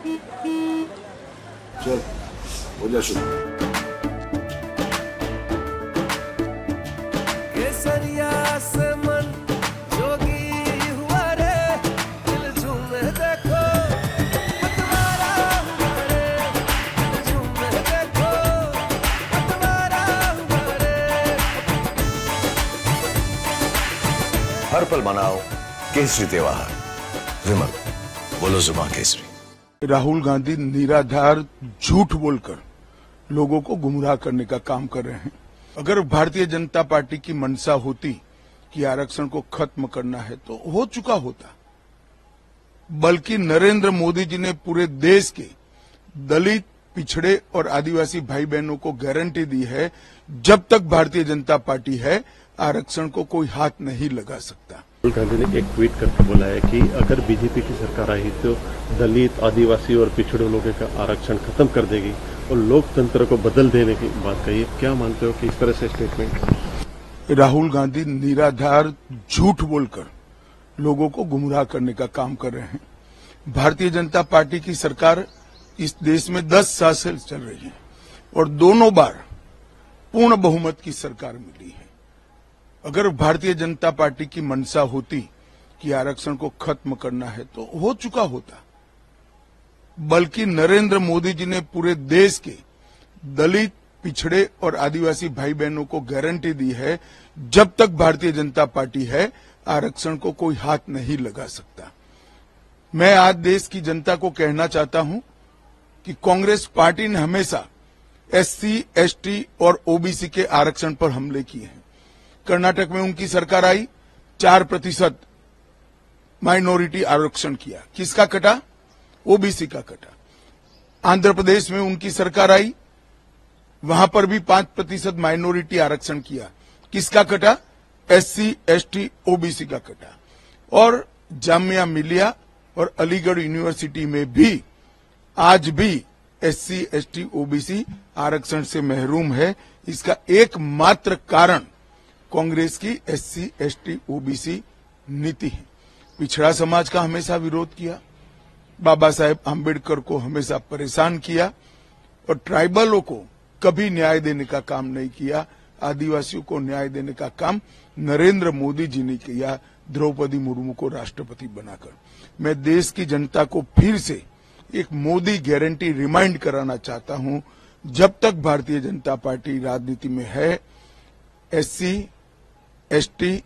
चल हो जा शुरू। केसरिया से मन जोगी हुआ रे, दिल झूमे देखो पतवारा हुआ रे, दिल झूमे देखो पतवारा हुआ रे। हर पल मनाओ केसरी त्योहार। विमल, बोलो जुबान केसरी। राहुल गांधी निराधार झूठ बोलकर लोगों को गुमराह करने का काम कर रहे हैं। अगर भारतीय जनता पार्टी की मंशा होती कि आरक्षण को खत्म करना है तो हो चुका होता, बल्कि नरेंद्र मोदी जी ने पूरे देश के दलित, पिछड़े और आदिवासी भाई बहनों को गारंटी दी है, जब तक भारतीय जनता पार्टी है आरक्षण को कोई हाथ नहीं लगा सकता। राहुल गांधी ने एक ट्वीट करके बोला है कि अगर बीजेपी की सरकार आई तो दलित, आदिवासी और पिछड़े लोगों का आरक्षण खत्म कर देगी और लोकतंत्र को बदल देने की बात कही है। क्या मानते हो कि इस तरह से स्टेटमेंट? राहुल गांधी निराधार झूठ बोलकर लोगों को गुमराह करने का काम कर रहे हैं। भारतीय जनता पार्टी की सरकार इस देश में 10 साल से चल रही है और दोनों बार पूर्ण बहुमत की सरकार मिली है। अगर भारतीय जनता पार्टी की मंशा होती कि आरक्षण को खत्म करना है तो हो चुका होता, बल्कि नरेंद्र मोदी जी ने पूरे देश के दलित, पिछड़े और आदिवासी भाई बहनों को गारंटी दी है, जब तक भारतीय जनता पार्टी है आरक्षण को कोई हाथ नहीं लगा सकता। मैं आज देश की जनता को कहना चाहता हूं कि कांग्रेस पार्टी ने हमेशा एससी, एसटी और ओबीसी के आरक्षण पर हमले किए हैं। कर्नाटक में उनकी सरकार आई, 4% माइनॉरिटी आरक्षण किया, किसका कटा? ओबीसी का कटा। आंध्र प्रदेश में उनकी सरकार आई, वहां पर भी 5% माइनॉरिटी आरक्षण किया, किसका कटा? एससी, एसटी, ओबीसी का कटा। और जामिया मिलिया और अलीगढ़ यूनिवर्सिटी में भी आज भी एससी, एसटी, ओबीसी आरक्षण से महरूम है। इसका एकमात्र कारण कांग्रेस की एससी, एसटी, ओबीसी नीति है। पिछड़ा समाज का हमेशा विरोध किया, बाबा साहेब आम्बेडकर को हमेशा परेशान किया और ट्राइबलों को कभी न्याय देने का काम नहीं किया। आदिवासियों को न्याय देने का काम नरेंद्र मोदी जी ने किया, द्रौपदी मुर्मू को राष्ट्रपति बनाकर। मैं देश की जनता को फिर से एक मोदी गारंटी रिमाइंड कराना चाहता हूं, जब तक भारतीय जनता पार्टी राजनीति में है एससी, एसटी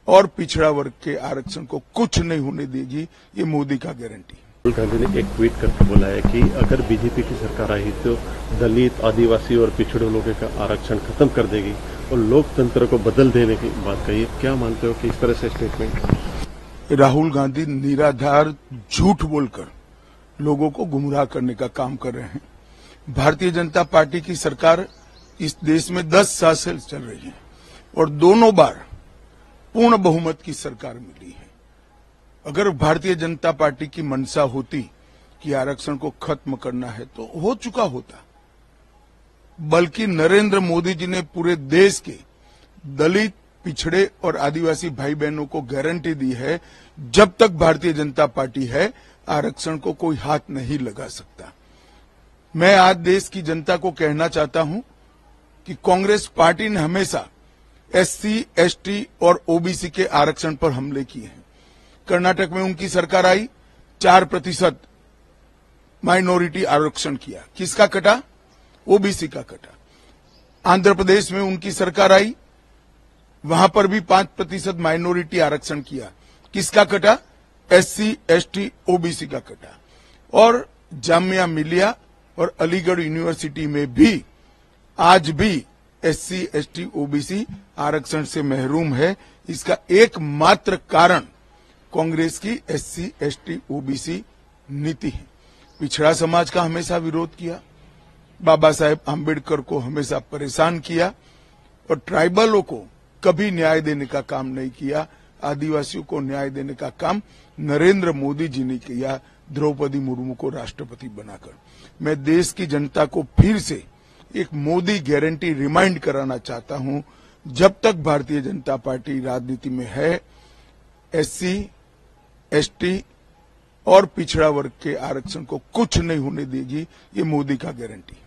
और पिछड़ा वर्ग के आरक्षण को कुछ नहीं होने देगी, ये मोदी का गारंटी। राहुल गांधी ने एक ट्वीट करके बोला है कि अगर बीजेपी की सरकार आई तो दलित, आदिवासी और पिछड़े लोगों का आरक्षण खत्म कर देगी और लोकतंत्र को बदल देने की बात कही है। क्या मानते हो कि इस तरह से स्टेटमेंट? राहुल गांधी निराधार झूठ बोलकर लोगों को गुमराह करने का काम कर रहे हैं। भारतीय जनता पार्टी की सरकार इस देश में 10 साल से चल रही है और दोनों बार पूर्ण बहुमत की सरकार मिली है। अगर भारतीय जनता पार्टी की मंशा होती कि आरक्षण को खत्म करना है तो हो चुका होता, बल्कि नरेंद्र मोदी जी ने पूरे देश के दलित, पिछड़े और आदिवासी भाई बहनों को गारंटी दी है, जब तक भारतीय जनता पार्टी है आरक्षण को कोई हाथ नहीं लगा सकता। मैं आज देश की जनता को कहना चाहता हूं कि कांग्रेस पार्टी ने हमेशा एससी, एसटी और ओबीसी के आरक्षण पर हमले किए हैं। कर्नाटक में उनकी सरकार आई, 4% माइनॉरिटी आरक्षण किया, किसका कटा? ओबीसी का कटा। आंध्र प्रदेश में उनकी सरकार आई, वहां पर भी 5% माइनॉरिटी आरक्षण किया, किसका कटा? एससी, एसटी, ओबीसी का कटा। और जामिया मिलिया और अलीगढ़ यूनिवर्सिटी में भी आज भी एससी, एसटी, ओबीसी आरक्षण से महरूम है। इसका एकमात्र कारण कांग्रेस की एससी, एसटी, ओबीसी नीति है। पिछड़ा समाज का हमेशा विरोध किया, बाबा साहेब आम्बेडकर को हमेशा परेशान किया और ट्राइबलों को कभी न्याय देने का काम नहीं किया। आदिवासियों को न्याय देने का काम नरेंद्र मोदी जी ने किया, द्रौपदी मुर्मू को राष्ट्रपति बनाकर। मैं देश की जनता को फिर से एक मोदी गारंटी रिमाइंड कराना चाहता हूं, जब तक भारतीय जनता पार्टी राजनीति में है एससी, एसटी और पिछड़ा वर्ग के आरक्षण को कुछ नहीं होने देगी, ये मोदी का गारंटी।